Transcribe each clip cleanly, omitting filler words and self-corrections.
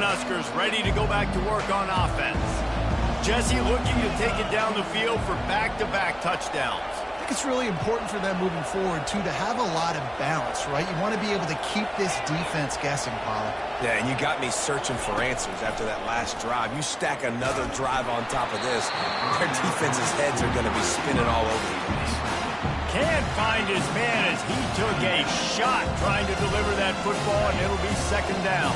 Cornhuskers ready to go back to work on offense. Jesse looking to take it down the field for back-to-back touchdowns. I think it's really important for them moving forward, too, to have a lot of balance, right? You want to be able to keep this defense guessing, Pollock. Yeah, and you got me searching for answers after that last drive. You stack another drive on top of this, their defense's heads are going to be spinning all over the place. Can't find his man as he took a shot trying to deliver that football, and it'll be second down.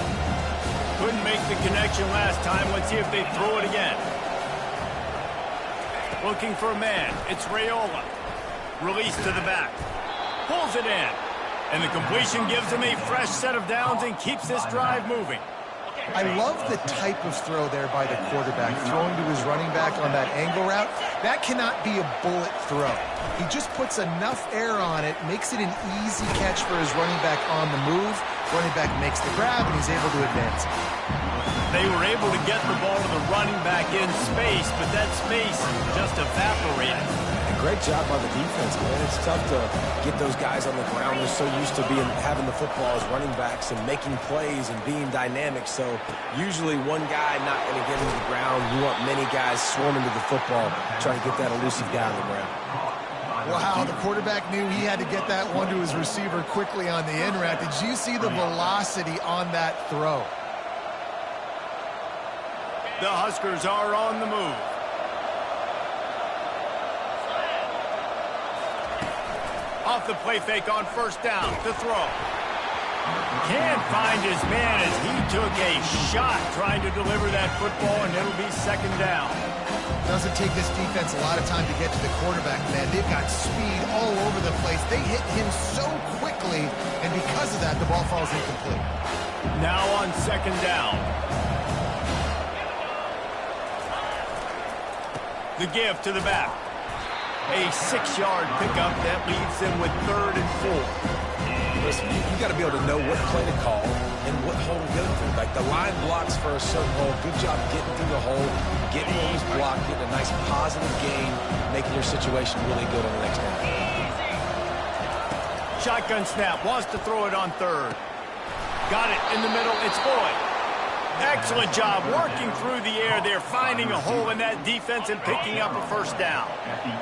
Couldn't make the connection last time. Let's see if they throw it again. Looking for a man. It's Raiola. Release to the back. Pulls it in. And the completion gives him a fresh set of downs and keeps this drive moving. I love the type of throw there by the quarterback, throwing to his running back on that angle route. That cannot be a bullet throw. He just puts enough air on it, makes it an easy catch for his running back on the move. Running back makes the grab, and he's able to advance it. They were able to get the ball to the running back in space, but that space just evaporated. Great job by the defense, man. It's tough to get those guys on the ground. They're so used to having the football as running backs and making plays and being dynamic. So usually one guy not going to get into the ground. You want many guys swarming to the football, trying to get that elusive guy on the ground. Wow, the quarterback knew he had to get that one to his receiver quickly on the in route. Did you see the velocity on that throw? The Huskers are on the move. Off the play fake on first down to throw. Can't find his man as he took a shot trying to deliver that football, and it'll be second down. Doesn't take this defense a lot of time to get to the quarterback, man. They've got speed all over the place. They hit him so quickly, and because of that, the ball falls incomplete. Now on second down. The give to the back. A 6-yard pickup that leaves them with 3rd and 4. Listen, you got to be able to know what play to call and what hole to go through. Like the line blocks for a certain hole. Good job getting through the hole, getting what was blocked, getting a nice positive gain, making your situation really good on the next down. Shotgun snap, wants to throw it on 3rd. Got it in the middle, it's Boyd. Excellent job working through the air there, finding a hole in that defense and picking up a first down.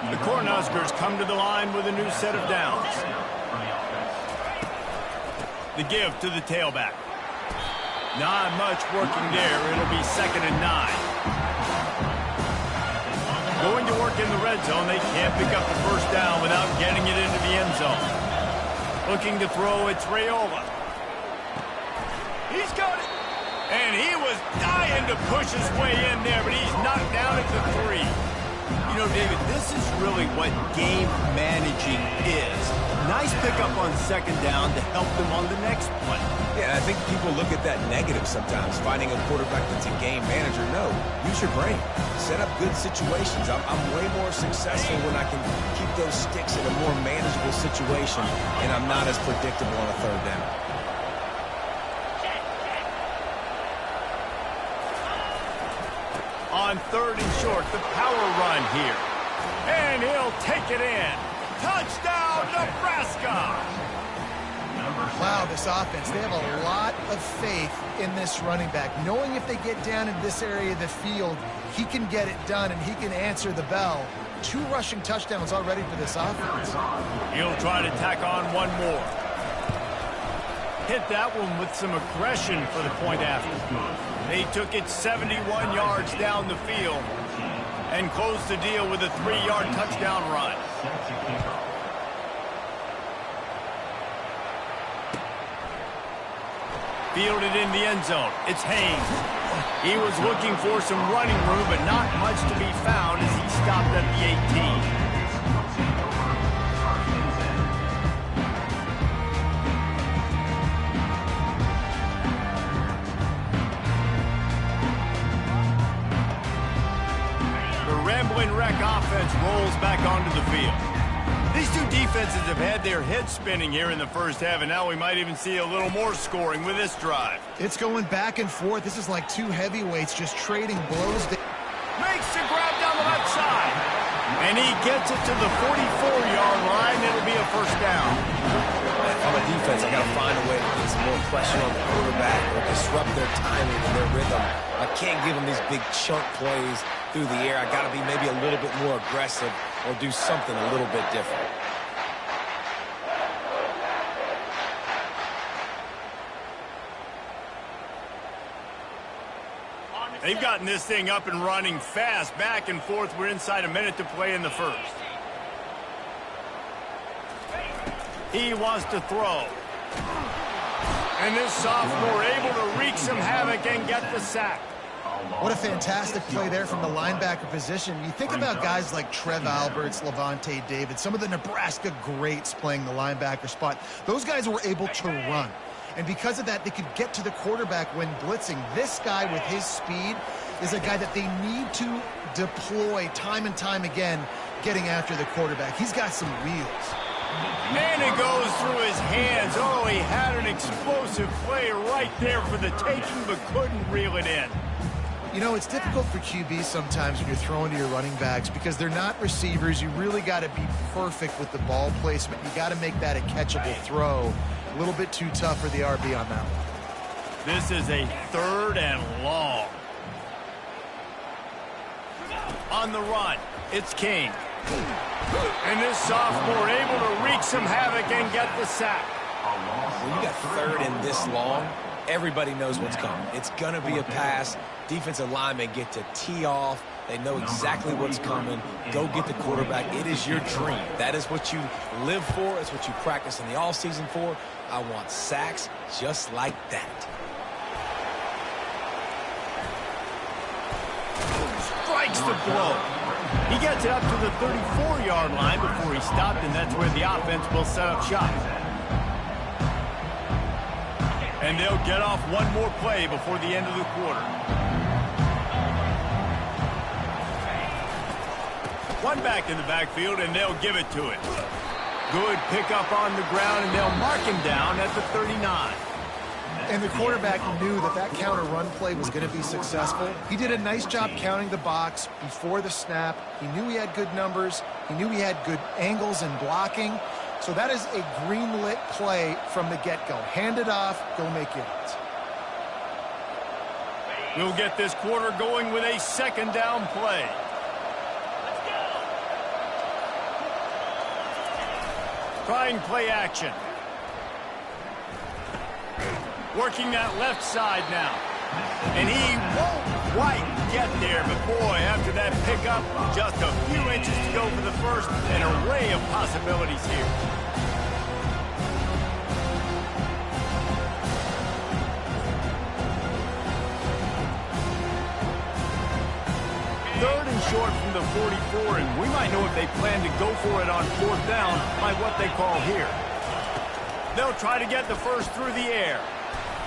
The Cornhuskers come to the line with a new set of downs. The give to the tailback. Not much working there. It'll be 2nd and 9. Going to work in the red zone. They can't pick up the first down without getting it into the end zone. Looking to throw, it's Raiola. He's got it. And he was dying to push his way in there, but he's knocked down at the 3. You know, David, this is really what game managing is. Nice pickup on second down to help them on the next play. Yeah, I think people look at that negative sometimes, finding a quarterback that's a game manager. No, use your brain. Set up good situations. I'm way more successful when I can keep those sticks in a more manageable situation, and I'm not as predictable on a 3rd down. On 3rd and short, the power run here. And he'll take it in. Touchdown, Nebraska! Wow, this offense, they have a lot of faith in this running back. Knowing if they get down in this area of the field, he can get it done and he can answer the bell. 2 rushing touchdowns already for this offense. He'll try to tack on one more. Hit that one with some aggression for the point after. They took it 71 yards down the field and closed the deal with a 3-yard touchdown run. Fielded in the end zone. It's Haynes. He was looking for some running room, but not much to be found as he stopped at the 18. Rambling wreck offense rolls back onto the field. These two defenses have had their heads spinning here in the first half, and now we might even see a little more scoring with this drive. It's going back and forth. This is like 2 heavyweights just trading blows. Makes the grab down the left side. And he gets it to the 44-yard line. It'll be a first down. On the defense, I got to find a way to get some more more pressure on the quarterback or disrupt their timing and their rhythm. I can't give them these big chunk plays through the air. I got to be maybe a little bit more aggressive or do something a little bit different. They've gotten this thing up and running fast, back and forth. We're inside a minute to play in the first. He wants to throw. And this sophomore able to wreak some havoc and get the sack. What a fantastic play there from the linebacker position. You think about guys like Trev Alberts, Levante David, some of the Nebraska greats playing the linebacker spot. Those guys were able to run. And because of that, they could get to the quarterback when blitzing. This guy with his speed is a guy that they need to deploy time and time again, getting after the quarterback. He's got some wheels. And it goes through his hands. Oh, he had an explosive play right there for the taking, but couldn't reel it in. You know, it's difficult for QBs sometimes when you're throwing to your running backs because they're not receivers. You really got to be perfect with the ball placement. You got to make that a catchable throw. A little bit too tough for the RB on that one. This is a 3rd and long. On the run, it's King. And this sophomore able to wreak some havoc and get the sack. When you got 3rd and this long, everybody knows what's coming. It's going to be a pass. Defensive linemen get to tee off. They know exactly what's coming. Go get the quarterback. It is your dream. That is what you live for. It's what you practice in the offseason for. I want sacks just like that. Strikes the blow. He gets it up to the 34-yard line before he stopped, and that's where the offense will set up shop. And they'll get off one more play before the end of the quarter. One back in the backfield, and they'll give it to it. Good pickup on the ground, and they'll mark him down at the 39. And the quarterback knew that that counter run play was going to be successful. He did a nice job counting the box before the snap. He knew he had good numbers. He knew he had good angles and blocking. So that is a green-lit play from the get-go. Hand it off, go make yards. We'll get this quarter going with a 2nd down play. Trying play action. Working that left side now. And he won't quite get there, but boy, after that pickup, just a few inches to go for the first. An array of possibilities here. Third and short from the 44, and we might know if they plan to go for it on 4th down by what they call here. They'll try to get the first through the air.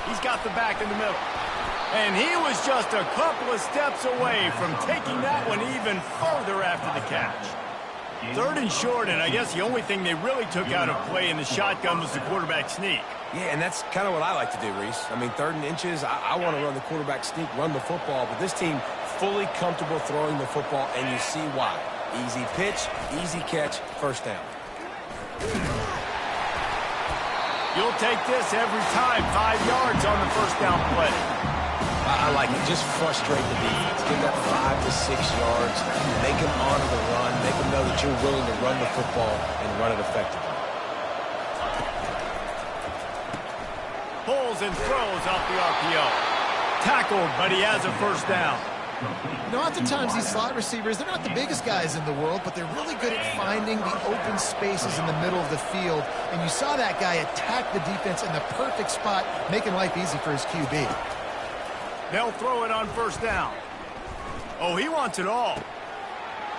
He's got the back in the middle. And he was just a couple of steps away from taking that one even further after the catch. 3rd and short, and I guess the only thing they really took out of play in the shotgun was the quarterback sneak. Yeah, and that's kind of what I like to do, Reese. I mean, 3rd and inches, I want to run the quarterback sneak, run the football, but this team fully comfortable throwing the football, and you see why. Easy pitch, easy catch, 1st down. You'll take this every time. 5 yards on the 1st down play. I like it. Just frustrate the defense. Give that 5 to 6 yards. Make them honor the run. Make them know that you're willing to run the football and run it effectively. Pulls and throws off the RPO. Tackled, but he has a 1st down. You know, oftentimes these slot receivers, they're not the biggest guys in the world, but they're really good at finding the open spaces in the middle of the field. And you saw that guy attack the defense in the perfect spot, making life easy for his QB. They'll throw it on 1st down. Oh, he wants it all.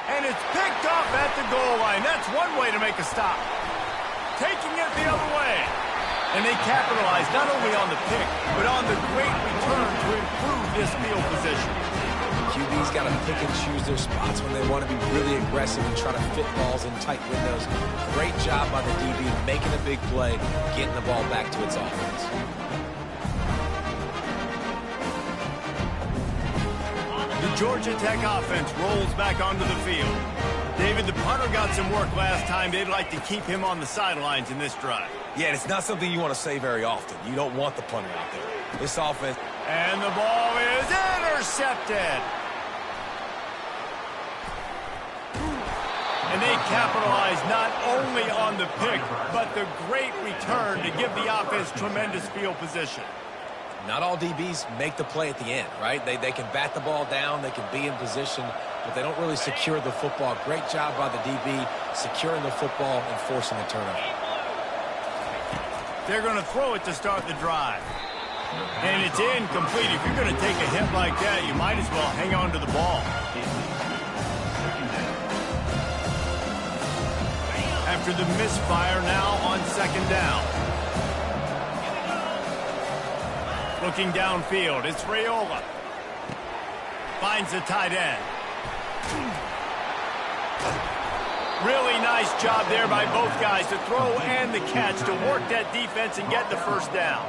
And it's picked up at the goal line. That's one way to make a stop. Taking it the other way. And they capitalize not only on the pick, but on the great return to improve this field position. QB's got to pick and choose their spots when they want to be really aggressive and try to fit balls in tight windows. Great job by the DB making a big play, getting the ball back to its offense. The Georgia Tech offense rolls back onto the field. David, the punter got some work last time. They'd like to keep him on the sidelines in this drive. Yeah, and it's not something you want to say very often. You don't want the punter out there. This offense... And the ball is intercepted. And they capitalize not only on the pick, but the great return to give the offense tremendous field position. Not all DBs make the play at the end, right? They can bat the ball down, they can be in position, but they don't really secure the football. Great job by the DB securing the football and forcing the turnover. They're going to throw it to start the drive. And it's incomplete. If you're going to take a hit like that, you might as well hang on to the ball. After the misfire, now on second down. Looking downfield, it's Raiola. Finds the tight end. Really nice job there by both guys to throw and the catch to work that defense and get the first down.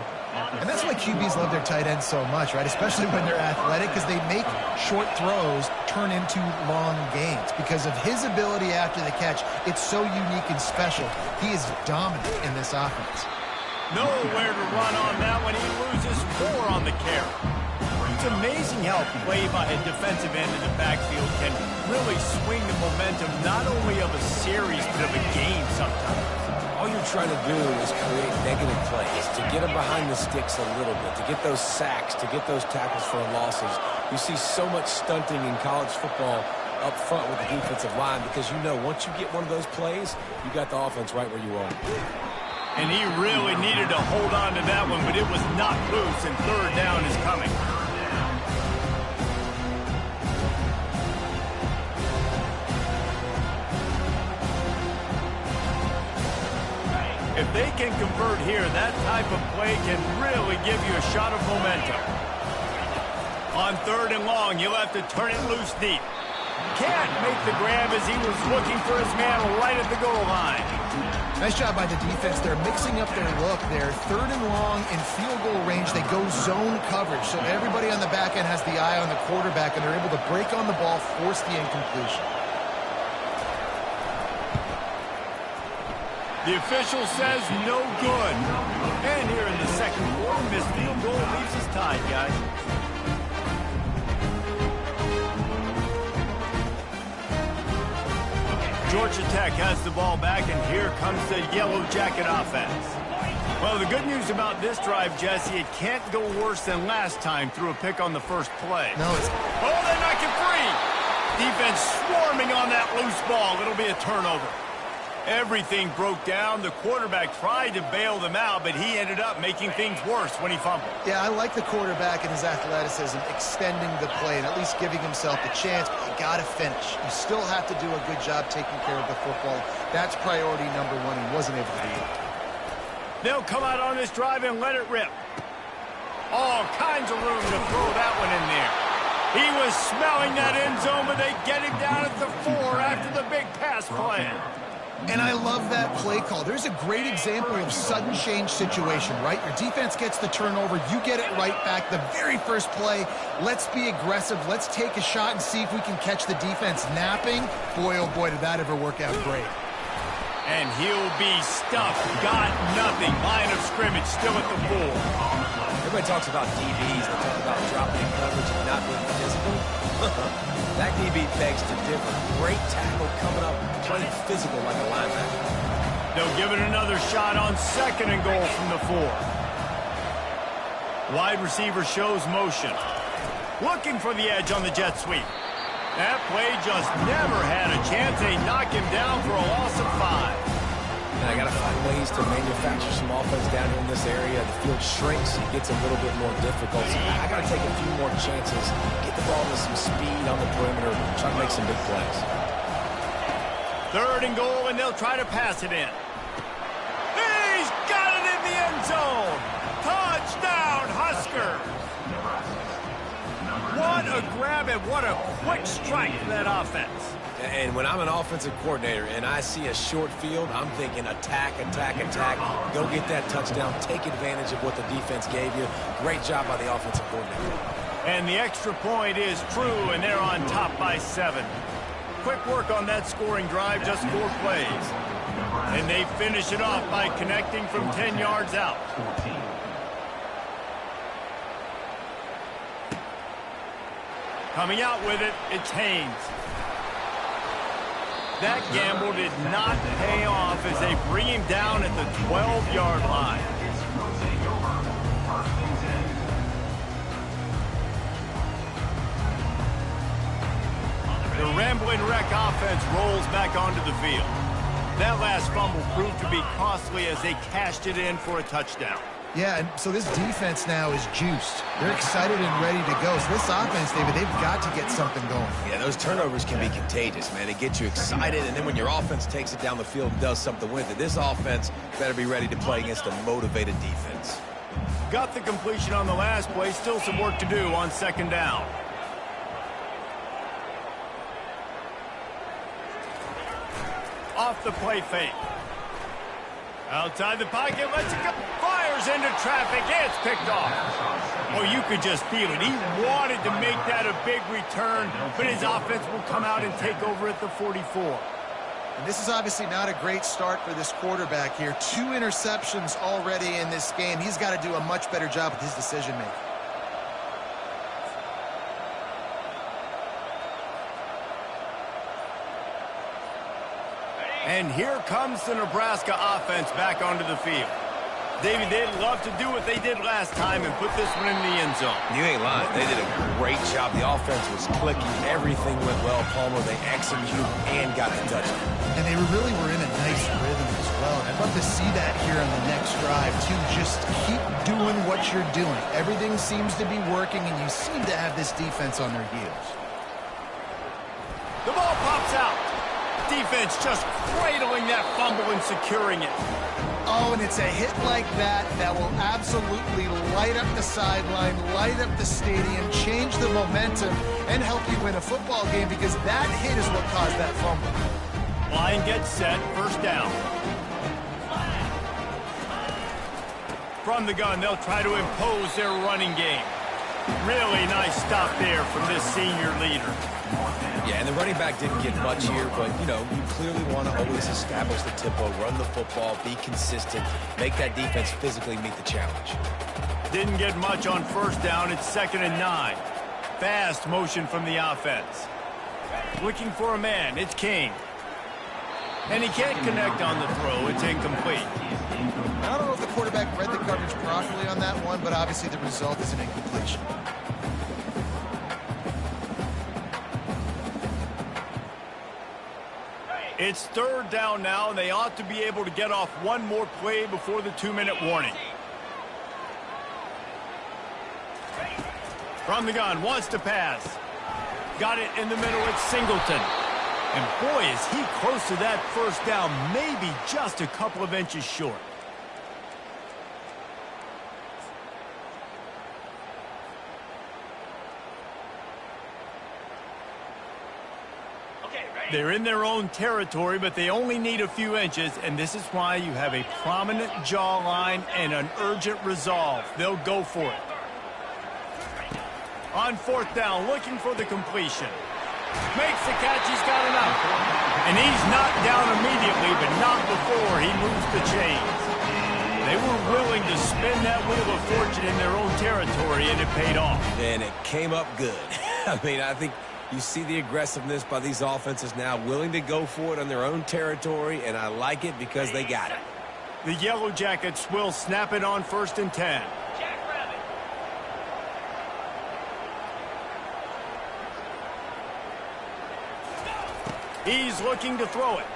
And that's why QBs love their tight ends so much, right? Especially when they're athletic, because they make short throws turn into long gains. Because of his ability after the catch, it's so unique and special. He is dominant in this offense. Nowhere to run on that one. He loses 4 on the carry. It's amazing how play by a defensive end in the backfield can really swing the momentum not only of a series, but of a game sometimes. All you're trying to do is create negative plays, to get them behind the sticks a little bit, to get those sacks, to get those tackles for losses. You see so much stunting in college football up front with the defensive line because you know once you get one of those plays, you got the offense right where you are. And he really needed to hold on to that one, but it was knocked loose, and third down is coming. If they can convert here, that type of play can really give you a shot of momentum. On third and long, you'll have to turn it loose deep. Can't make the grab as he was looking for his man right at the goal line. Nice job by the defense. They're mixing up their look there. Third and long in field goal range. They go zone coverage. So everybody on the back end has the eye on the quarterback, and they're able to break on the ball, force the incompletion. The official says no good. And here in the second quarter, missed field goal leaves us tied, guys. Georgia Tech has the ball back, and here comes the Yellow Jacket offense. Well, the good news about this drive, Jesse, it can't go worse than last time through a pick on the first play. No, it's... Oh, they knock it free! Defense swarming on that loose ball. It'll be a turnover. Everything broke down. The quarterback tried to bail them out, but he ended up making things worse when he fumbled. Yeah, I like the quarterback and his athleticism, extending the play and at least giving himself the chance, but you got to finish. You still have to do a good job taking care of the football. That's priority number one. He wasn't able to do it. They'll come out on this drive and let it rip. All kinds of room to throw that one in there. He was smelling that end zone, but they get him down at the 4 after the big pass play. And I love that play call. There's a great example of sudden change situation, right? Your defense gets the turnover. You get it right back. The very first play, let's be aggressive. Let's take a shot and see if we can catch the defense napping. Boy, oh boy, did that ever work out great. And he'll be stuffed. Got nothing. Line of scrimmage still at the 4. Everybody talks about DBs. They talk about dropping coverage and not being physical. That DB begs to differ. Great tackle coming up, playing physical like a linebacker. They'll give it another shot on second and goal from the 4. Wide receiver shows motion. Looking for the edge on the jet sweep. That play just never had a chance. They knock him down for a loss of 5. And I got to find ways to manufacture some offense down here in this area. The field shrinks. It gets a little bit more difficult. So I got to take a few more chances, get the ball with some speed on the perimeter, try to make some big plays. Third and goal, and they'll try to pass it in. He's got it in the end zone. Touchdown, Huskers. What a grab and what a quick strike for that offense. And when I'm an offensive coordinator and I see a short field, I'm thinking attack, attack, attack. Go get that touchdown. Take advantage of what the defense gave you. Great job by the offensive coordinator. And the extra point is true, and they're on top by 7. Quick work on that scoring drive, just 4 plays. And they finish it off by connecting from 10 yards out. Coming out with it, it's Haynes. That gamble did not pay off as they bring him down at the 12-yard line. The Rambling Wreck offense rolls back onto the field. That last fumble proved to be costly as they cashed it in for a touchdown. Yeah, and so this defense now is juiced. They're excited and ready to go. So this offense, David, they've got to get something going. Yeah, those turnovers can be contagious, man. It gets you excited, and then when your offense takes it down the field and does something with it, this offense better be ready to play against a motivated defense. Got the completion on the last play. Still some work to do on second down. Off the play fake. Outside the pocket, lets it go. Fires into traffic. It's picked off. Oh, you could just feel it. He wanted to make that a big return, but his offense will come out and take over at the 44. And this is obviously not a great start for this quarterback here. 2 interceptions already in this game. He's got to do a much better job with his decision-making. And here comes the Nebraska offense back onto the field. David, they'd love to do what they did last time and put this one in the end zone. You ain't lying. They did a great job. The offense was clicking. Everything went well, Palmer. They executed and got the touchdown. And they really were in a nice rhythm as well. And I'd love to see that here on the next drive, too. Just keep doing what you're doing. Everything seems to be working, and you seem to have this defense on their heels. The ball pops out. Defense just cradling that fumble and securing it. Oh, and it's a hit like that that will absolutely light up the sideline, light up the stadium, change the momentum, and help you win a football game because that hit is what caused that fumble. Line gets set, first down. From the gun, they'll try to impose their running game. Really nice stop there from this senior leader. Yeah, and the running back didn't get much here, but, you know, you clearly want to always establish the tempo, run the football, be consistent, make that defense physically meet the challenge. Didn't get much on first down. It's 2nd and 9. Fast motion from the offense. Looking for a man. It's King. And he can't connect on the throw. It's incomplete. I don't know if the quarterback read the coverage properly on that one, but obviously the result is an incompletion. It's 3rd down now, and they ought to be able to get off one more play before the 2-minute warning. From the gun, wants to pass. Got it in the middle, it's Singleton. And boy, is he close to that first down, maybe just a couple of inches short. They're in their own territory, but they only need a few inches, and this is why you have a prominent jawline and an urgent resolve. They'll go for it. On 4th down, looking for the completion. Makes the catch, he's got enough. And he's knocked down immediately, but not before he moves the chains. They were willing to spin that wheel of fortune in their own territory, and it paid off. And it came up good. I mean, I think you see the aggressiveness by these offenses now, willing to go for it on their own territory, and I like it because they got it. The Yellow Jackets will snap it on 1st and 10. He's looking to throw it.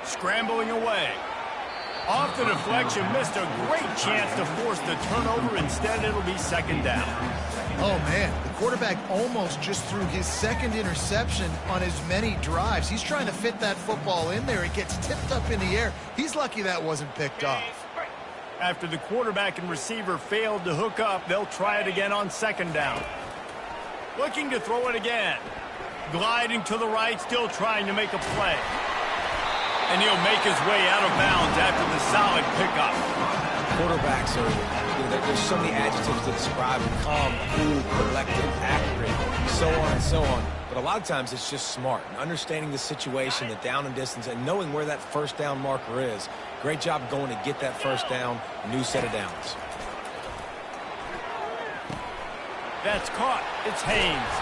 Scrambling away. Off the deflection, missed a great chance to force the turnover. Instead, it'll be 2nd down. Oh, man, the quarterback almost just threw his 2nd interception on as many drives. He's trying to fit that football in there. It gets tipped up in the air. He's lucky that wasn't picked off. After the quarterback and receiver failed to hook up, they'll try it again on 2nd down. Looking to throw it again. Gliding to the right, still trying to make a play. And he'll make his way out of bounds after the solid pickup. Quarterbacks are, There's so many adjectives to describe it. Calm, cool, collected, accurate, so on and so on. But a lot of times it's just smart. And understanding the situation, the down and distance, and knowing where that first down marker is. Great job going to get that first down. New set of downs. That's caught. It's Haynes.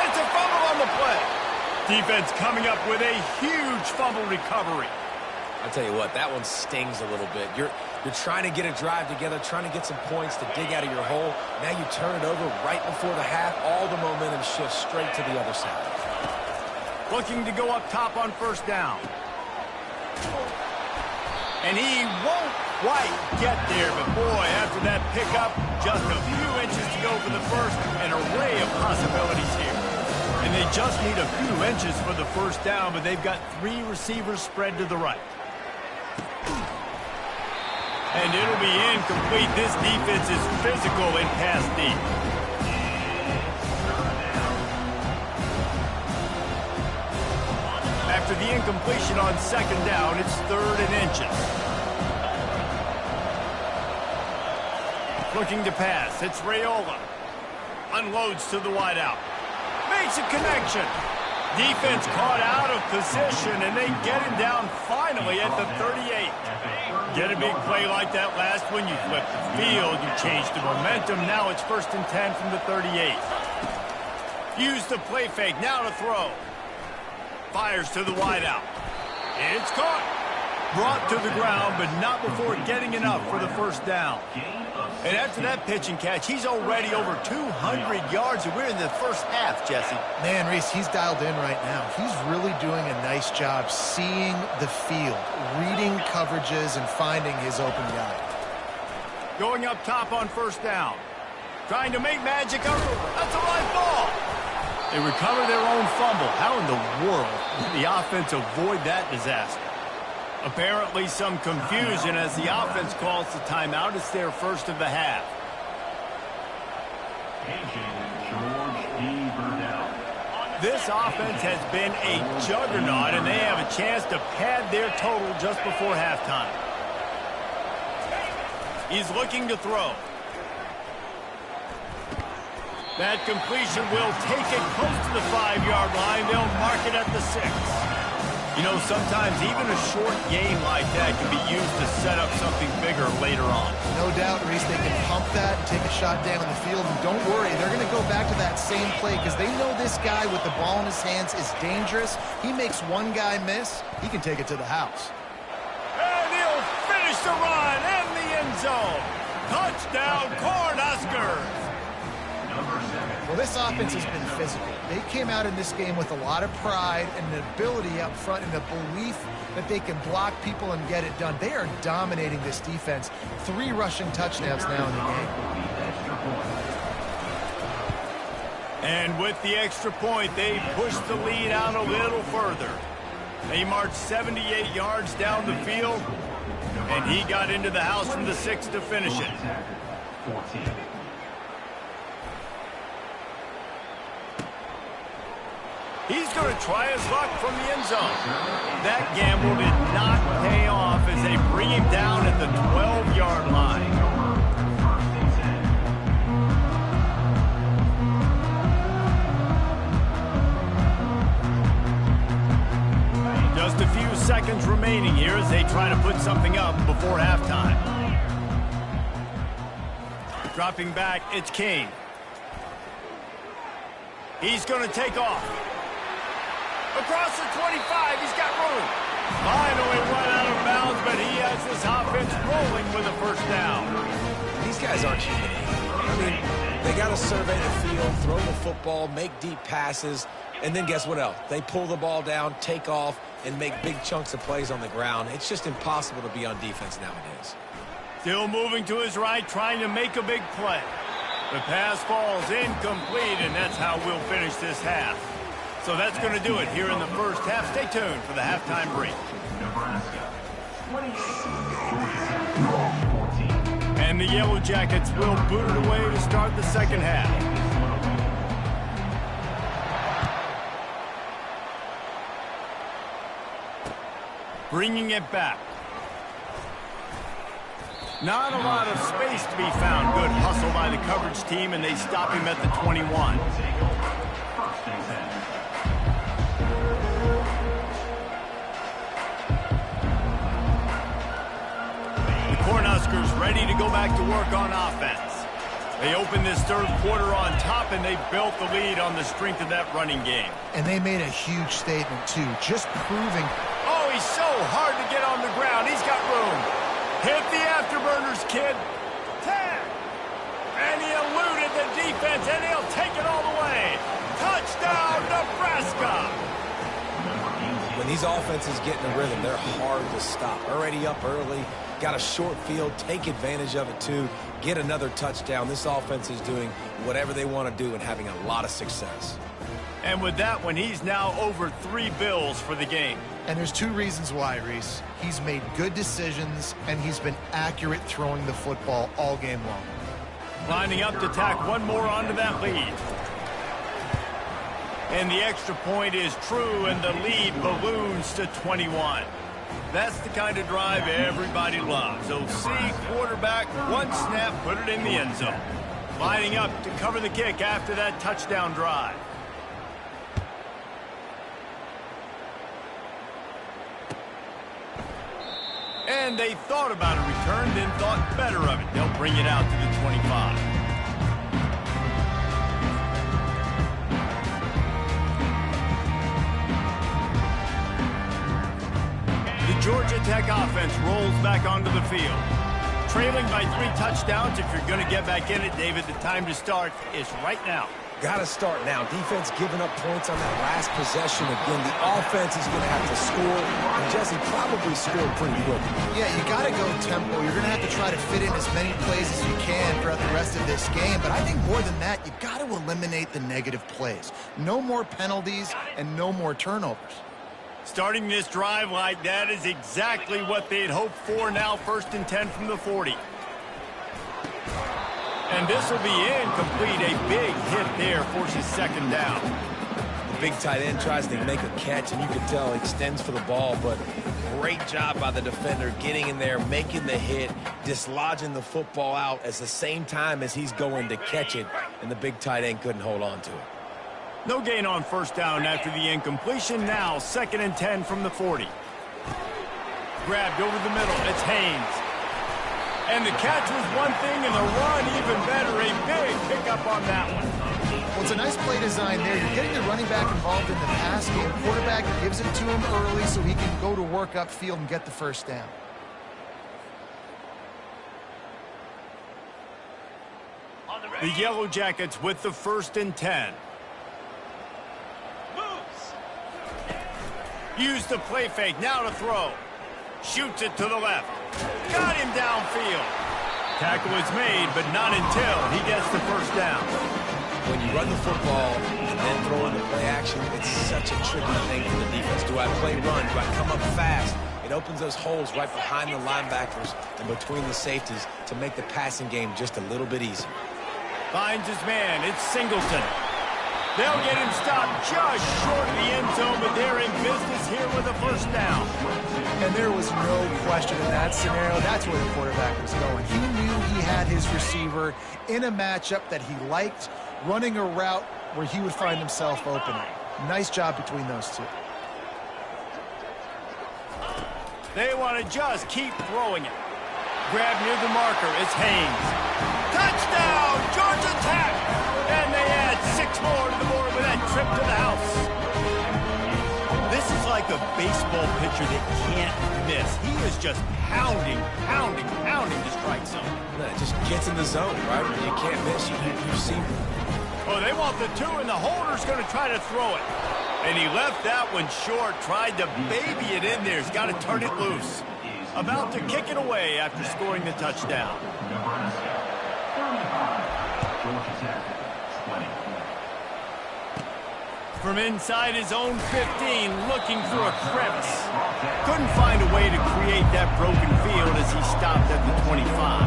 It's a fumble on the play. Defense coming up with a huge fumble recovery. I'll tell you what, that one stings a little bit. You're trying to get a drive together, trying to get some points to dig out of your hole. Now you turn it over right before the half. All the momentum shifts straight to the other side. Looking to go up top on first down. And he won't quite get there, but boy, after that pickup, just a few inches to go for the first. An array of possibilities here. And they just need a few inches for the first down, but they've got 3 receivers spread to the right. And it'll be incomplete. This defense is physical in pass deep. After the incompletion on second down, it's 3rd and inches. Looking to pass. It's Raiola. Unloads to the wideout. Makes a connection. Defense caught out of position, and they get him down finally at the 38. Get a big play like that last one, you flip the field, you change the momentum. Now it's 1st and 10 from the 38. Use the play fake, now to throw. Fires to the wideout. It's caught. Brought to the ground, but not before getting enough for the first down. And after that pitch and catch, he's already over 200 yards, and we're in the first half, Jesse. Man, Reese, he's dialed in right now. He's really doing a nice job seeing the field, reading coverages, and finding his open guy. Going up top on first down. Trying to make magic of it. That's a live ball. They recover their own fumble. How in the world did the offense avoid that disaster? Apparently some confusion as the offense calls the timeout. It's their first of the half. This offense has been a juggernaut, and they have a chance to pad their total just before halftime. He's looking to throw. That completion will take it close to the 5-yard line. They'll mark it at the 6. You know, sometimes even a short game like that can be used to set up something bigger later on. No doubt, Reese, they can pump that and take a shot down the field. And don't worry, they're going to go back to that same play because they know this guy with the ball in his hands is dangerous. He makes one guy miss, he can take it to the house. And he'll finish the run in the end zone. Touchdown, Cornhuskers. Well, this offense has been physical. They came out in this game with a lot of pride and an ability up front and a belief that they can block people and get it done. They are dominating this defense. 3 rushing touchdowns now in the game. And with the extra point, they pushed the lead out a little further. They marched 78 yards down the field, and he got into the house from the 6 to finish it. He's going to try his luck from the end zone. That gamble did not pay off as they bring him down at the 12-yard line. Just a few seconds remaining here as they try to put something up before halftime. Dropping back, it's King. He's going to take off. Across the 25, he's got room. Finally run out of bounds, but he has this offense rolling with a first down. These guys aren't human. I mean, they got to survey the field, throw the football, make deep passes, and then guess what else? They pull the ball down, take off, and make big chunks of plays on the ground. It's just impossible to be on defense nowadays. Still moving to his right, trying to make a big play. The pass falls incomplete, and that's how we'll finish this half. So that's going to do it here in the first half. Stay tuned for the halftime break. And the Yellow Jackets will boot it away to start the second half. Bringing it back. Not a lot of space to be found. Good hustle by the coverage team, and they stop him at the 21. The Cornhuskers ready to go back to work on offense. They opened this third quarter on top, and they built the lead on the strength of that running game. And they made a huge statement, too, just proving. Oh, he's so hard to get on the ground. He's got room. Hit the afterburners, kid. 10. And he eluded the defense, and he'll take it all the way. Touchdown, Nebraska. When these offenses get in a rhythm, they're hard to stop. Already up early, got a short field, take advantage of it too, get another touchdown. This offense is doing whatever they want to do and having a lot of success. And with that one, he's now over 3 bills for the game. And there's 2 reasons why, Reese. He's made good decisions, and he's been accurate throwing the football all game long. Lining up to tack one more onto that lead. And the extra point is true, and the lead balloons to 21. That's the kind of drive everybody loves. OC, quarterback, one snap, put it in the end zone. Lining up to cover the kick after that touchdown drive. And they thought about a return, then thought better of it. They'll bring it out to the 25. Georgia Tech offense rolls back onto the field. Trailing by 3 touchdowns. If you're going to get back in it, David, the time to start is right now. Got to start now. Defense giving up points on that last possession. Again, the offense is going to have to score. And Jesse probably scored pretty quick. Yeah, you got to go tempo. You're going to have to try to fit in as many plays as you can throughout the rest of this game. But I think more than that, you've got to eliminate the negative plays. No more penalties and no more turnovers. Starting this drive like that is exactly what they'd hoped for. Now 1st and 10 from the 40. And this will be incomplete. A big hit there forces 2nd down. The big tight end tries to make a catch, and you can tell he extends for the ball, but great job by the defender getting in there, making the hit, dislodging the football out at the same time as he's going to catch it, and the big tight end couldn't hold on to it. No gain on 1st down after the incompletion. Now 2nd and 10 from the 40. Grabbed over the middle. It's Haynes. And the catch was one thing, and the run even better. A big pickup on that one. Well, it's a nice play design there. You're getting the running back involved in the pass game. Quarterback gives it to him early so he can go to work upfield and get the 1st down. The Yellow Jackets with the 1st and 10. Use the play fake, now to throw. Shoots it to the left. Got him downfield. Tackle is made, but not until he gets the 1st down. When you run the football and then throw in the play action, it's such a tricky thing for the defense. Do I play run? Do I come up fast? It opens those holes right behind the linebackers and between the safeties to make the passing game just a little bit easier. Finds his man. It's Singleton. They'll get him stopped just short of the end zone, but they're in business here with a 1st down. And there was no question in that scenario. That's where the quarterback was going. He knew he had his receiver in a matchup that he liked, running a route where he would find himself opening. Nice job between those 2. They want to just keep throwing it. Grab near the marker. It's Haynes. Touchdown, Georgia Tech! And they add 6 more to the board with that trip to the house. This is like a baseball pitcher that can't miss. He is just pounding the strike zone. It just gets in the zone, right? You can't miss. You've seen it. Oh, they want the 2, and the holder's going to try to throw it. And he left that one short, tried to baby it in there. He's got to turn it loose. About to kick it away after scoring the touchdown. From inside his own 15, looking through a crevice. Couldn't find a way to create that broken field as he stopped at the 25.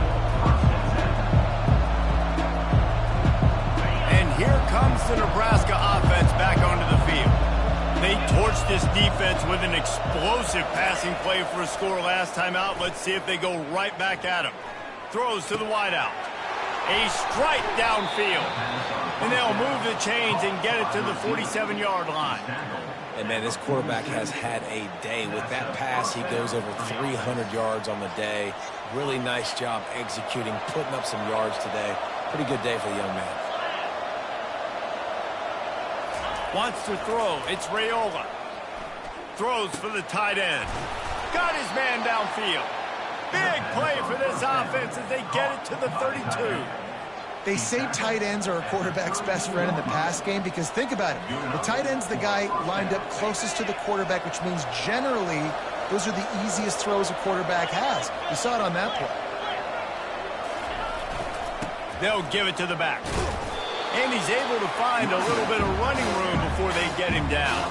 And here comes the Nebraska offense back onto the field. They torched this defense with an explosive passing play for a score last time out. Let's see if they go right back at him. Throws to the wideout. A strike downfield. And they'll move the chains and get it to the 47-yard line. And, man, this quarterback has had a day. With that pass, he goes over 300 yards on the day. Really nice job executing, putting up some yards today. Pretty good day for the young man. Wants to throw. It's Raiola. Throws for the tight end. Got his man downfield. Big play for this offense as they get it to the 32. They say tight ends are a quarterback's best friend in the pass game because think about it. The tight end's the guy lined up closest to the quarterback, which means generally those are the easiest throws a quarterback has. You saw it on that play. They'll give it to the back. And he's able to find a little bit of running room before they get him down.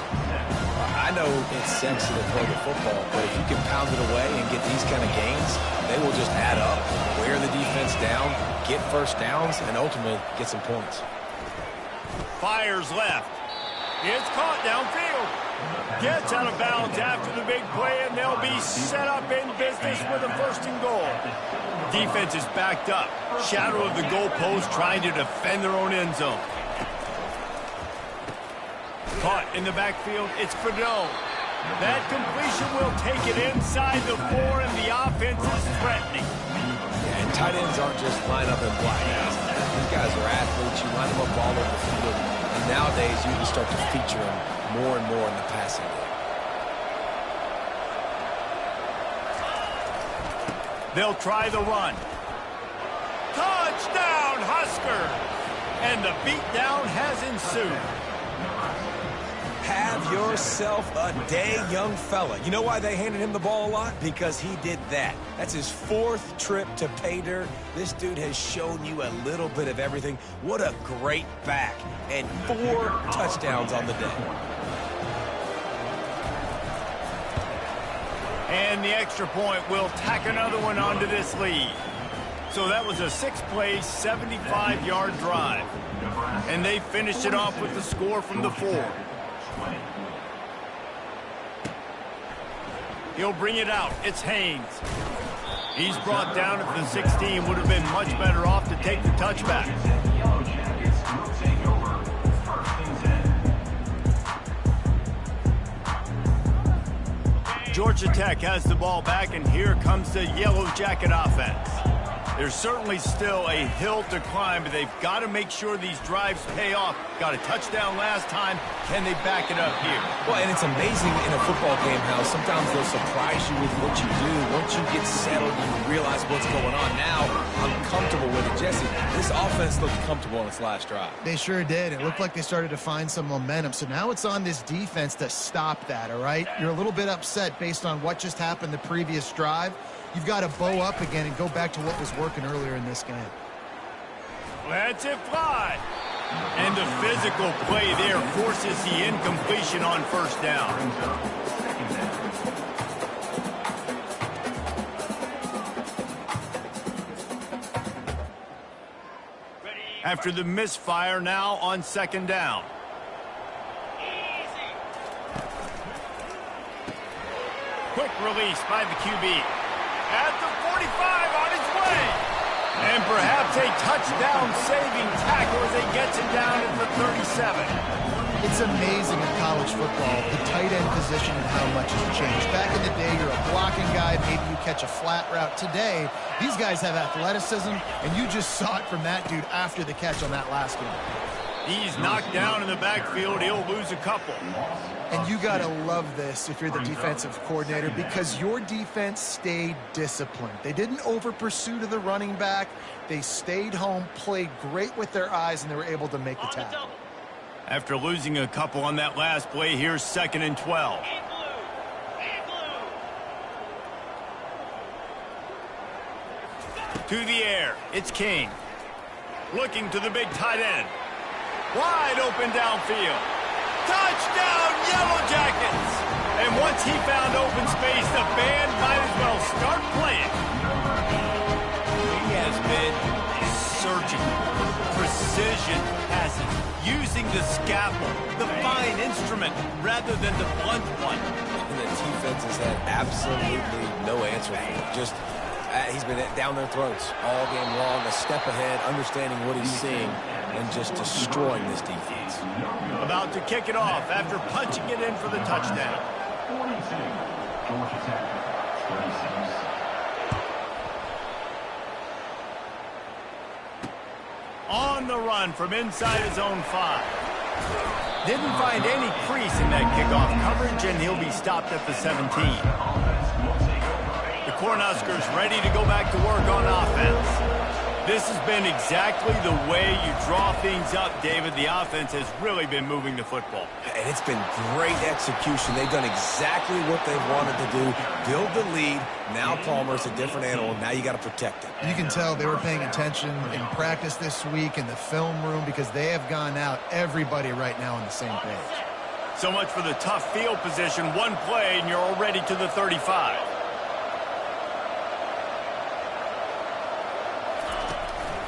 I know it's sexy to play the football, but if you can pound it away and get these kind of gains, they will just add up, wear the defense down, get first downs, and ultimately get some points. Fires left. It's caught downfield. Gets out of bounds after the big play, and they'll be set up in business with a 1st and goal. Defense is backed up. Shadow of the goalpost trying to defend their own end zone. Caught in the backfield, it's Fedot. That completion will take it inside the 4, and the offense is threatening. Yeah, and tight ends aren't just line up and block guys. These guys are athletes. You line them up all over the field. And nowadays, you can start to feature them more and more in the passing game. They'll try the run. Touchdown, Huskers! And the beatdown has ensued. Have yourself a day, young fella. You know why they handed him the ball a lot? Because he did that. That's his 4th trip to pay dirt. This dude has shown you a little bit of everything. What a great back. And 4 touchdowns on the day. And the extra point will tack another one onto this lead. So that was a 6-play, 75-yard drive. And they finished it off with the score from the 4. He'll bring it out. It's Haynes. He's brought down at the 16. Would have been much better off to take the touchback. Georgia Tech has the ball back, and here comes the Yellow Jacket offense. There's certainly still a hill to climb, but they've got to make sure these drives pay off. Got a touchdown last time. Can they back it up here? Well, and it's amazing in a football game how sometimes they'll surprise you with what you do. Once you get settled, you realize what's going on. Now, I'm comfortable with it. Jesse, this offense looked comfortable on its last drive. They sure did. It looked like they started to find some momentum. So now it's on this defense to stop that, all right? You're a little bit upset based on what just happened the previous drive. You've got to bow up again and go back to what was working earlier in this game. Lets it fly. And the physical play there forces the incompletion on 1st down. After the misfire, now on 2nd down. Quick release by the QB. At the 45 on his way. And perhaps a touchdown-saving tackle as he gets it down at the 37. It's amazing in college football, the tight end position and how much has changed. Back in the day, you're a blocking guy, maybe you catch a flat route. Today, these guys have athleticism, and you just saw it from that dude after the catch on that last one. He's knocked down in the backfield. He'll lose a couple. And you got to love this if you're the defensive coordinator because your defense stayed disciplined. They didn't over-pursue to the running back. They stayed home, played great with their eyes, and they were able to make the tackle. After losing a couple on that last play, here's 2nd and 12. To the air, it's King. Looking to the big tight end. Wide open downfield. Touchdown, Yellow Jackets! And once he found open space, the band might as well start playing. He has been searching. Precision passes. Using the scalpel, the fine instrument, rather than the blunt one. And the defense has had absolutely no answer for it. Just He's been down their throats all game long, a step ahead, understanding what he's seeing, and just destroying this defense. About to kick it off after punching it in for the touchdown. On the run from inside his own 5. Didn't find any crease in that kickoff coverage, and he'll be stopped at the 17. The Cornhuskers ready to go back to work on offense. This has been exactly the way you draw things up, David. The offense has really been moving the football. And it's been great execution. They've done exactly what they wanted to do. Build the lead. Now Palmer's a different animal. Now you got to protect it. You can tell they were paying attention in practice this week in the film room because they have gone out, everybody right now on the same page. So much for the tough field position. One play, and you're already to the 35.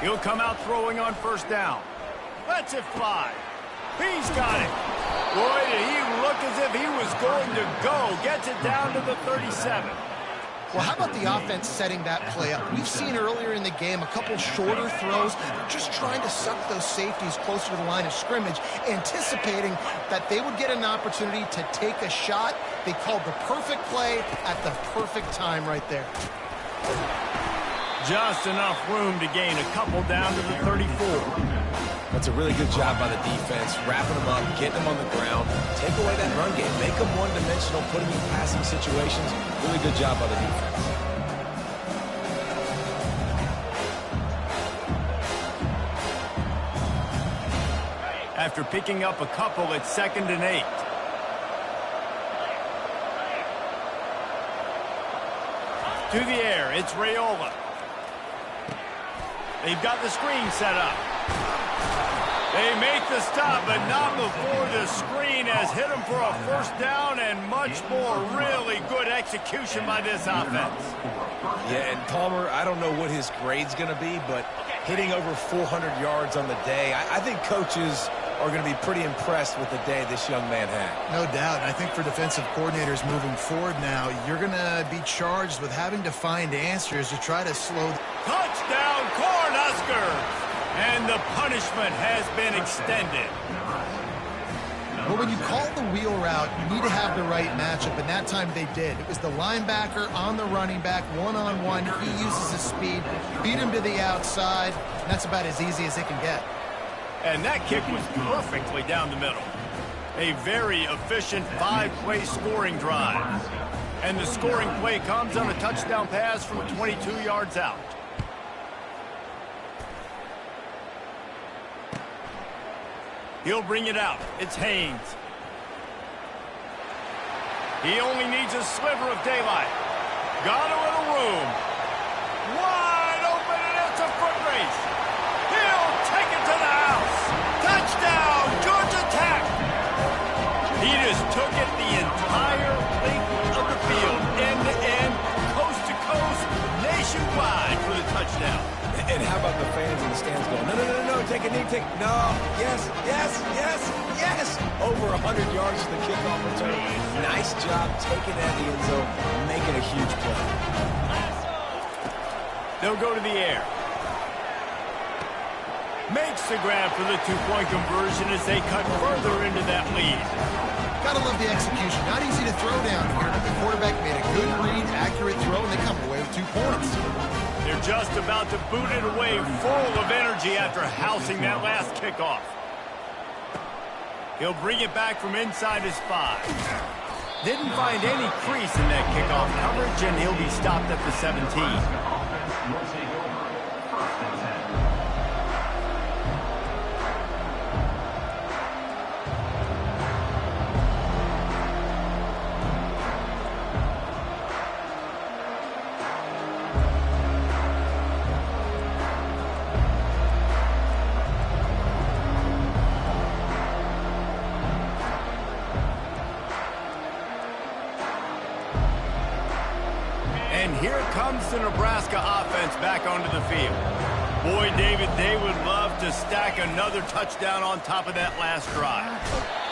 He'll come out throwing on first down. Lets it fly. He's got it. Boy, did he look as if he was going to go. Gets it down to the 37. Well, how about the offense setting that play up? We've seen earlier in the game a couple shorter throws. They're just trying to suck those safeties closer to the line of scrimmage, anticipating that they would get an opportunity to take a shot. They called the perfect play at the perfect time right there. Just enough room to gain a couple down to the 34. That's a really good job by the defense, wrapping them up, getting them on the ground, take away that run game, make them one-dimensional, put them in passing situations. Really good job by the defense. After picking up a couple, it's 2nd and 8. To the air, it's Raiola. They've got the screen set up. They make the stop, but not before the screen has hit them for a first down and much more. Really good execution by this offense. Yeah, and Palmer, I don't know what his grade's going to be, but hitting over 400 yards on the day, I think coaches are going to be pretty impressed with the day this young man had. No doubt. I think for defensive coordinators moving forward now, you're going to be charged with having to find answers to try to slow. Touchdown, Cornhuskers! And the punishment has been extended. Well, when you call the wheel route, you need to have the right matchup, and that time they did. It was the linebacker on the running back, one-on-one. He uses his speed, beat him to the outside, and that's about as easy as it can get. And that kick was perfectly down the middle. A very efficient 5-play scoring drive. And the scoring play comes on a touchdown pass from 22 yards out. He'll bring it out. It's Haynes. He only needs a sliver of daylight. Got a little room. Wide open, and it's a foot race. He'll take it to the house. Touchdown, Georgia Tech. He just took it the entire length of the field, end-to-end, coast-to-coast, nationwide for the touchdown. And how about the fans in the stands going, no, no, no, no, take a knee, no, yes, yes, yes, yes. Over 100 yards to the kickoff return. Nice job taking that in the end zone, making a huge play. They'll go to the air. Makes the grab for the 2-point conversion as they cut further into that lead. Gotta love the execution. Not easy to throw down here, but the quarterback made a good read, accurate throw, and they come away with 2 points. They're just about to boot it away, full of energy after housing that last kickoff. He'll bring it back from inside his 5. Didn't find any crease in that kickoff coverage, and he'll be stopped at the 17. And here comes the Nebraska offense back onto the field. Boy, David, they would love to stack another touchdown on top of that last drive.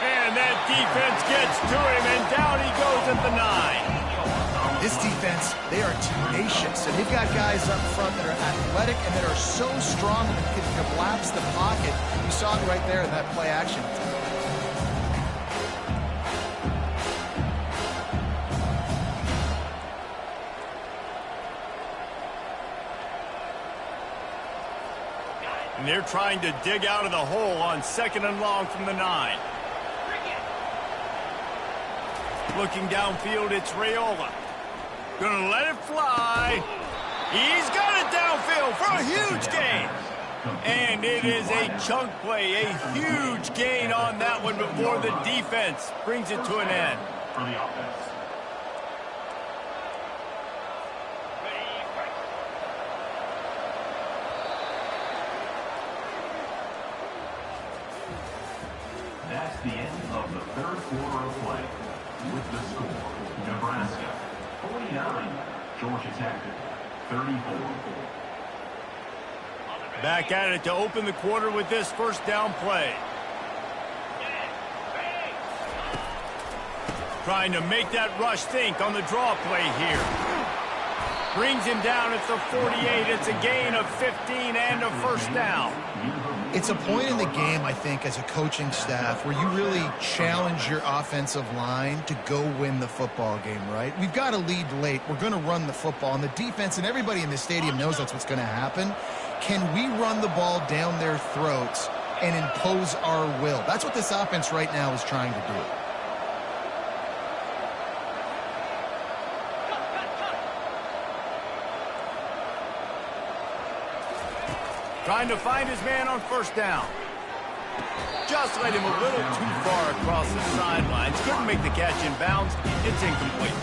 And that defense gets to him, and down he goes at the 9. This defense, they are tenacious, and they've got guys up front that are athletic and that are so strong that can collapse the pocket. You saw it right there in that play action. And they're trying to dig out of the hole on 2nd and long from the 9. Looking downfield, it's Raiola. Gonna let it fly. He's got it downfield for a huge gain. And it is a chunk play, a huge gain on that one before the defense brings it to an end. For the offense. That's the end of the 3rd quarter of play. With the score, Nebraska 49, Georgia Tech 34. Back at it to open the quarter with this first down play. Trying to make that rush think on the draw play here. Brings him down at the 48. It's a gain of 15 and a first down. It's a point in the game, I think, as a coaching staff where you really challenge your offensive line to go win the football game, right? We've got to lead late. We're going to run the football. And the defense and everybody in the stadium knows that's what's going to happen. Can we run the ball down their throats and impose our will? That's what this offense right now is trying to do. Trying to find his man on first down. Just let him a little too far across the sidelines. Couldn't make the catch in bounds. It's incomplete.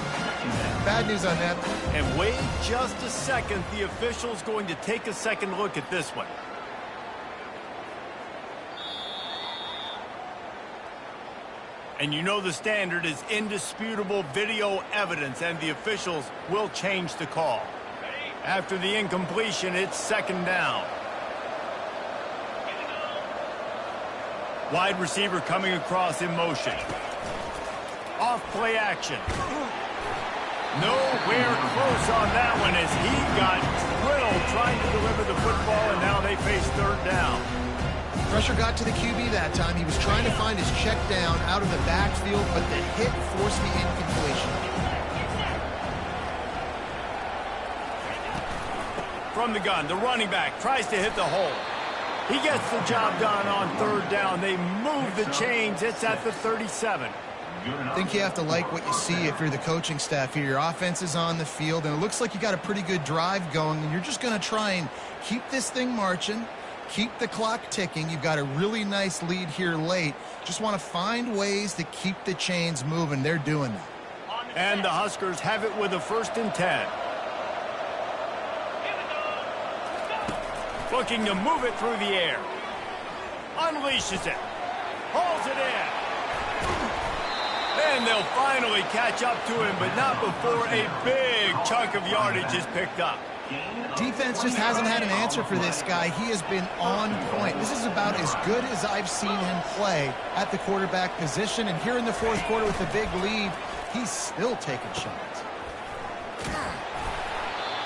Bad news on that. And wait just a second. The official's going to take a second look at this one. And you know the standard is indisputable video evidence, and the officials will change the call. After the incompletion, it's 2nd down. Wide receiver coming across in motion. Off play action. Nowhere close on that one as he got thrilled trying to deliver the football, and now they face 3rd down. Pressure got to the QB that time. He was trying to find his check down out of the backfield, but the hit forced the incompletion. From the gun, the running back tries to hit the hole. He gets the job done on 3rd down. They move the chains. It's at the 37. I think you have to like what you see if you're the coaching staff here. Your offense is on the field, and it looks like you got a pretty good drive going, and you're just going to try and keep this thing marching, keep the clock ticking. You've got a really nice lead here late. Just want to find ways to keep the chains moving. They're doing that. And the Huskers have it with a 1st and 10. Looking to move it through the air. Unleashes it. Hauls it in. And they'll finally catch up to him, but not before a big chunk of yardage is picked up. Defense just hasn't had an answer for this guy. He has been on point. This is about as good as I've seen him play at the quarterback position. And here in the 4th quarter with a big lead, he's still taking shots.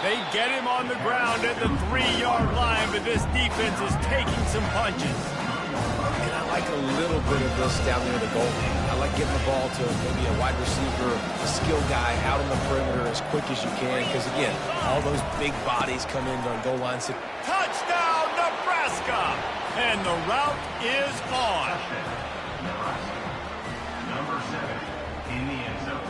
They get him on the ground at the 3-yard line, but this defense is taking some punches. And I like a little bit of this down there at the goal line. I like getting the ball to maybe a wide receiver, a skill guy out on the perimeter as quick as you can. Because, again, all those big bodies come in on goal line. Touchdown, Nebraska! And the route is on. Nebraska. Number 7 in the end zone.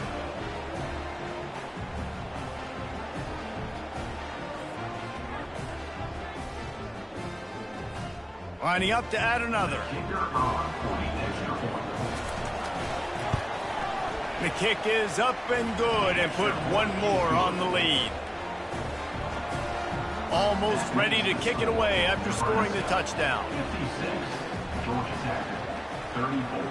Lining up to add another. The kick is up and good and put one more on the lead. Almost ready to kick it away after scoring the touchdown. 56, Georgia Tech, 34.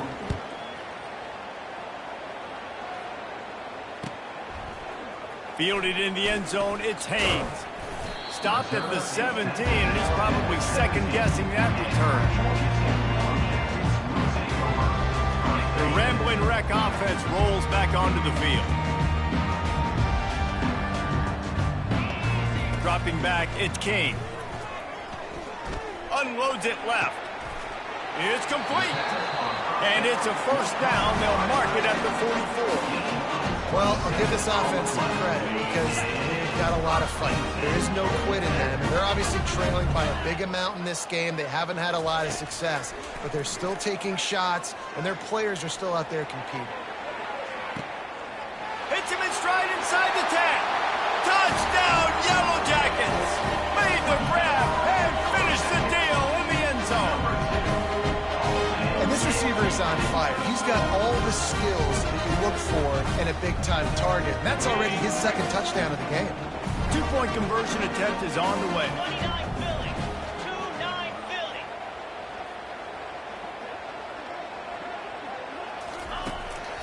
Fielded in the end zone, it's Haynes. Stopped at the 17, and he's probably second-guessing that return. The Rambling Wreck offense rolls back onto the field. Dropping back, it's King. Unloads it left. It's complete. And it's a first down. They'll mark it at the 44. Well, I'll give this offense some credit because they've got a lot of fight. There is no quit in them. And they're obviously trailing by a big amount in this game. They haven't had a lot of success, but they're still taking shots, and their players are still out there competing. Hits him in stride inside the 10. Touchdown, Yellow Jackets! Made the grab and finished the deal in the end zone. And this receiver is on fire. He's got all the skills that you look for in a big-time target. And that's already his second touchdown of the game. Two-point conversion attempt is on the way. 29 Philly. 2-9 Philly.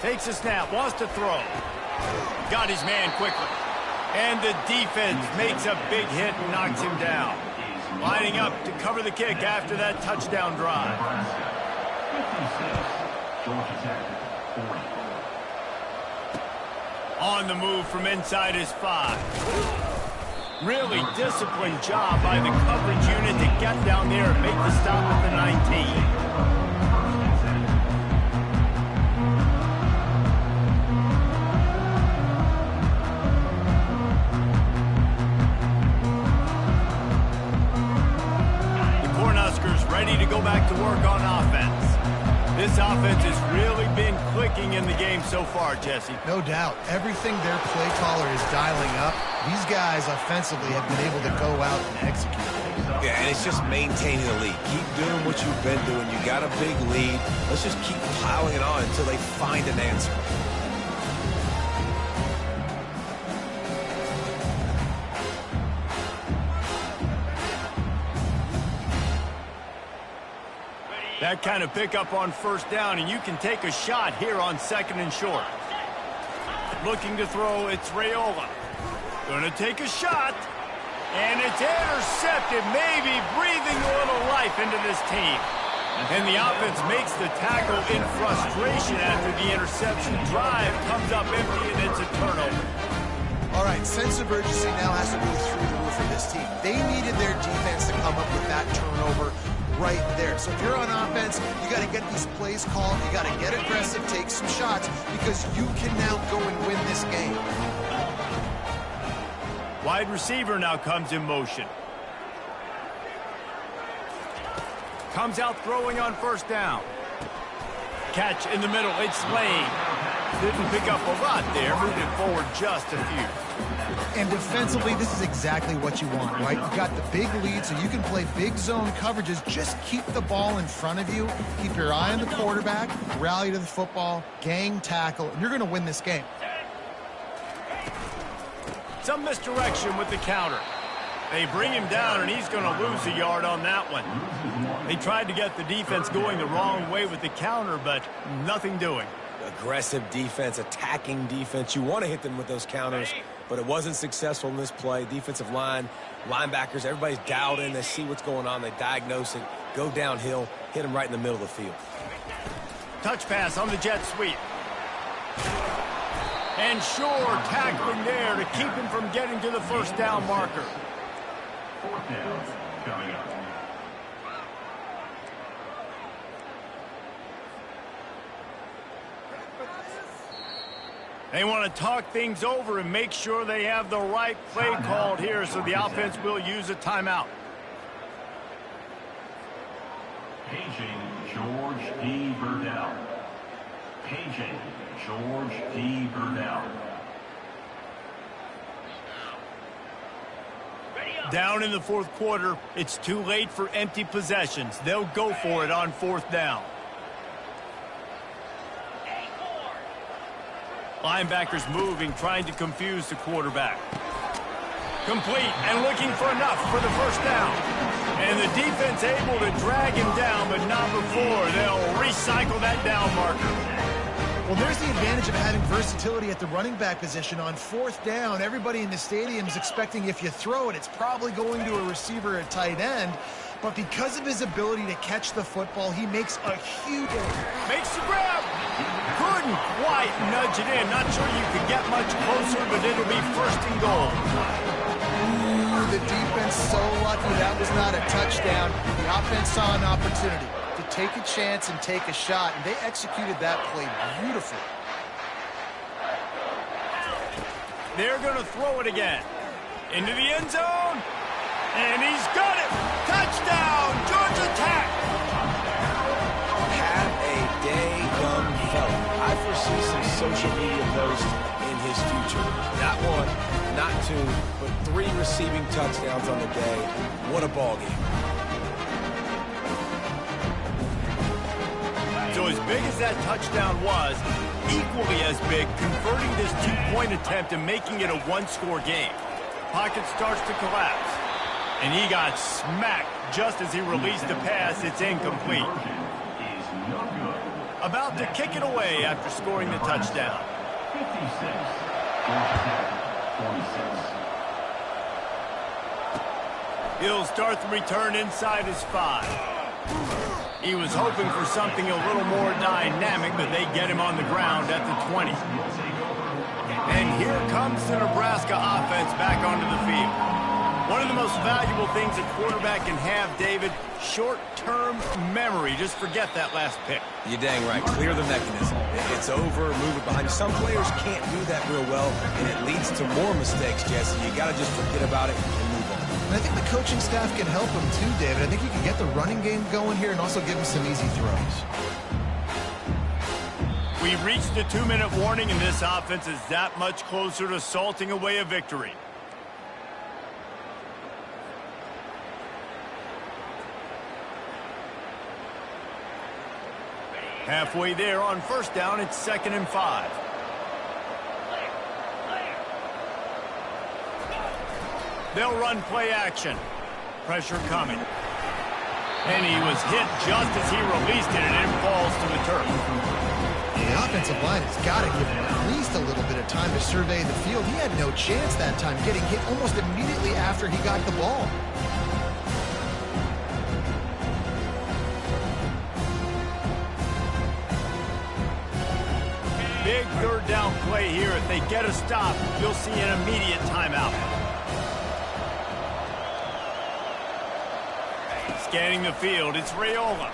Takes a snap, wants to throw. Got his man quickly. And the defense makes a big hit and knocks him down. Lining up to cover the kick after that touchdown drive. 56, Georgia Tech, 44. On the move from inside his 5. Really disciplined job by the coverage unit to get down there and make the stop at the 19. Ready to go back to work on offense. This offense has really been clicking in the game so far, Jesse. No doubt. Everything their play caller is dialing up, these guys offensively have been able to go out and execute. Yeah, and it's just maintaining the lead. Keep doing what you've been doing. You got a big lead. Let's just keep piling it on until they find an answer. That kind of pickup on first down, and you can take a shot here on 2nd and short. Looking to throw, it's Raiola. Gonna take a shot, and it's intercepted, maybe breathing a little life into this team. And the offense makes the tackle in frustration after the interception. Drive comes up empty, and it's a turnover. All right, sense of urgency now has to go through the roof for this team. They needed their defense to come up with that turnover right there. So if you're on offense, you got to get these plays called. You got to get aggressive, take some shots, because you can now go and win this game. Wide receiver now comes in motion. Comes out throwing on first down. Catch in the middle, it's Lane. Didn't pick up a lot there, moving forward just a few. And defensively, this is exactly what you want, right? You got the big lead, so you can play big zone coverages. Just keep the ball in front of you. Keep your eye on the quarterback, rally to the football, gang tackle, and you're going to win this game. Some misdirection with the counter. They bring him down, and he's going to lose a yard on that one. They tried to get the defense going the wrong way with the counter, but nothing doing. Aggressive defense, attacking defense. You want to hit them with those counters, but it wasn't successful in this play. Defensive line, linebackers, everybody's dialed in. They see what's going on. They diagnose it, go downhill, hit them right in the middle of the field. Touch pass on the jet sweep. And Shore tackling there to keep him from getting to the first down marker. 4th down coming up. They want to talk things over and make sure they have the right play called here, so the offense will use a timeout. Paging George D. Burdell. Paging George D. Burdell. Down in the 4th quarter, it's too late for empty possessions. They'll go for it on 4th down. Linebackers moving, trying to confuse the quarterback. Complete and looking for enough for the first down. And the defense able to drag him down, but not before they'll recycle that down marker. Well, there's the advantage of having versatility at the running back position. On 4th down, everybody in the stadium is expecting if you throw it, it's probably going to a receiver at tight end. But because of his ability to catch the football, he makes a huge... Makes the grab. Couldn't quite nudge it in. Not sure you could get much closer, but it'll be 1st and goal. the defense so lucky that was not a touchdown. The offense saw an opportunity to take a chance and take a shot, and they executed that play beautifully. They're going to throw it again. Into the end zone. And he's got it. Touchdown, Georgia Tech. Have a day, young fella. I foresee some social media posts in his future. Not one, not two, but 3 receiving touchdowns on the day. What a ball game. So as big as that touchdown was, equally as big, converting this 2-point attempt and making it a 1-score game. Pocket starts to collapse. And he got smacked just as he released the pass. It's incomplete. About to kick it away after scoring the touchdown. 56. He'll start the return inside his 5. He was hoping for something a little more dynamic, but they get him on the ground at the 20. And here comes the Nebraska offense back onto the field. One of the most valuable things a quarterback can have, David, short-term memory. Just forget that last pick. You're dang right. Clear the mechanism. It's over, move it behind you. Some players can't do that real well, and it leads to more mistakes, Jesse. You got to just forget about it and move on. And I think the coaching staff can help him too, David. I think he can get the running game going here and also give him some easy throws. We've reached the 2-minute warning, and this offense is that much closer to salting away a victory. Halfway there on first down, it's 2nd and 5. They'll run play action. Pressure coming. And he was hit just as he released it, and it falls to the turf. The offensive line has got to give him at least a little bit of time to survey the field. He had no chance that time, getting hit almost immediately after he got the ball. Big 3rd down play here. If they get a stop, you'll see an immediate timeout. Scanning the field, it's Raiola.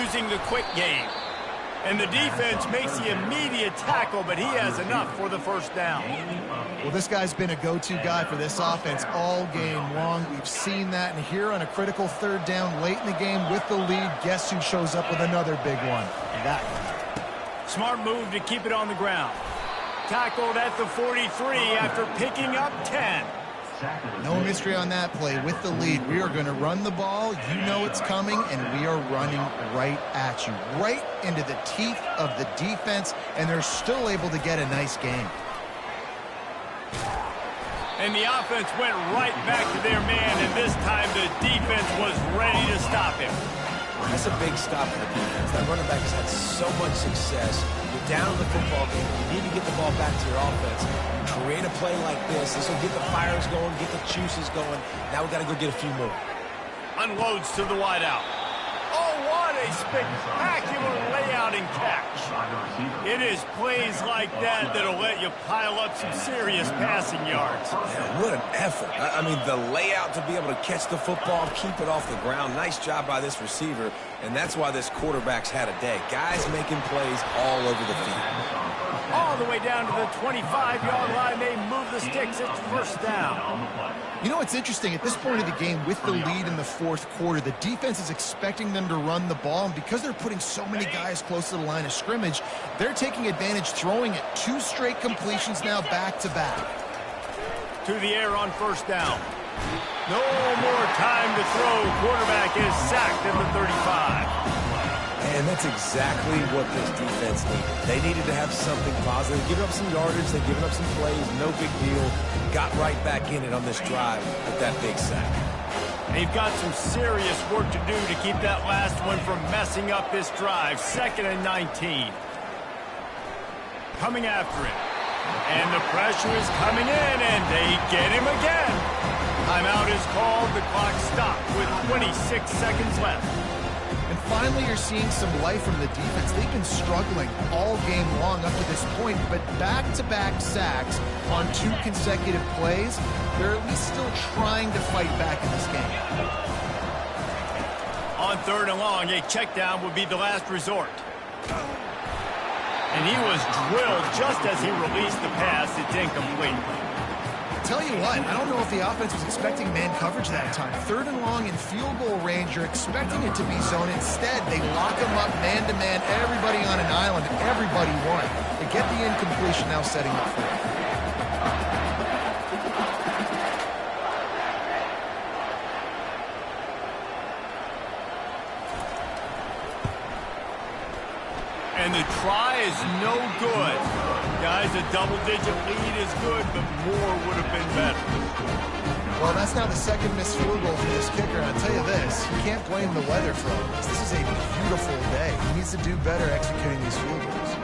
Using the quick game. And the defense makes the immediate tackle, but he has enough for the first down. Well, this guy's been a go-to guy for this offense all game long. We've seen that, and here on a critical 3rd down late in the game with the lead, guess who shows up with another big one? That one. Smart move to keep it on the ground. Tackled at the 43 after picking up 10. No mystery on that play. With the lead, we are going to run the ball. You know it's coming, and we are running right at you, right into the teeth of the defense, and they're still able to get a nice game. And the offense went right back to their man, and this time the defense was ready to stop him. That's a big stop for the defense. That running back has had so much success. You're down in the football game. You need to get the ball back to your offense. Create a play like this. This will get the fires going, get the juices going. Now we got to go get a few more. Unloads to the wideout. Oh, what a spectacular layout and catch. It is plays like that that'll let you pile up some serious passing yards. Man, what an effort. I mean, the layout to be able to catch the football, keep it off the ground. Nice job by this receiver, and that's why this quarterback's had a day. Guys making plays all over the field. All the way down to the 25-yard line. They move the sticks. It's first down. You know, it's interesting. At this point of the game, with the lead in the 4th quarter, the defense is expecting them to run the ball. And because they're putting so many guys close to the line of scrimmage, they're taking advantage, throwing it 2 straight completions now back-to-back. To the air on first down. No more time to throw. Quarterback is sacked at the 35. And that's exactly what this defense needed. They needed to have something positive. They've given up some yardage. They've given up some plays. No big deal. Got right back in it on this drive with that big sack. They've got some serious work to do to keep that last one from messing up this drive. 2nd and 19. Coming after it. And the pressure is coming in, and they get him again. Timeout is called. The clock stopped with 26 seconds left. And And finally, you're seeing some life from the defense. They've been struggling all game long up to this point, but back-to-back sacks on 2 consecutive plays, they're at least still trying to fight back in this game. On 3rd and long, a check down would be the last resort. And he was drilled just as he released the pass. It's incomplete. Tell you what, I don't know if the offense was expecting man coverage that time. 3rd and long in field goal range, you're expecting it to be zone. Instead, they lock him up man-to-man, everybody on an island, and everybody won. They get the incompletion now setting up for it. And the try is no good. Guys, a double-digit lead is good, but more would have been better. Well, that's now the 2nd missed field goal for this kicker. And I'll tell you this, you can't blame the weather for all this. This is a beautiful day. He needs to do better executing these field goals.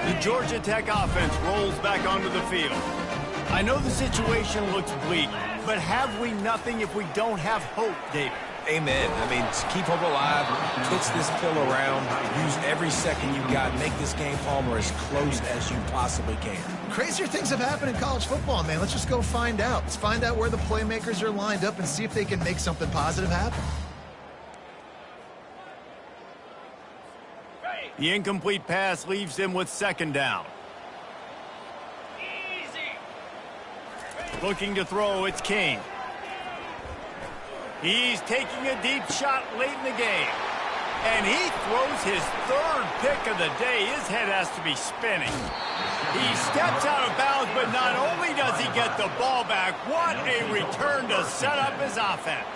The Georgia Tech offense rolls back onto the field. I know the situation looks bleak, but have we nothing if we don't have hope, David? Amen. I mean, keep hope alive, pitch this pill around, use every second you got, make this game, Palmer, as close as you possibly can. Crazier things have happened in college football, man. Let's just go find out. Let's find out where the playmakers are lined up and see if they can make something positive happen. The incomplete pass leaves him with 2nd down. Looking to throw, it's King. He's taking a deep shot late in the game. And he throws his 3rd pick of the day. His head has to be spinning. He steps out of bounds, but not only does he get the ball back, what a return to set up his offense.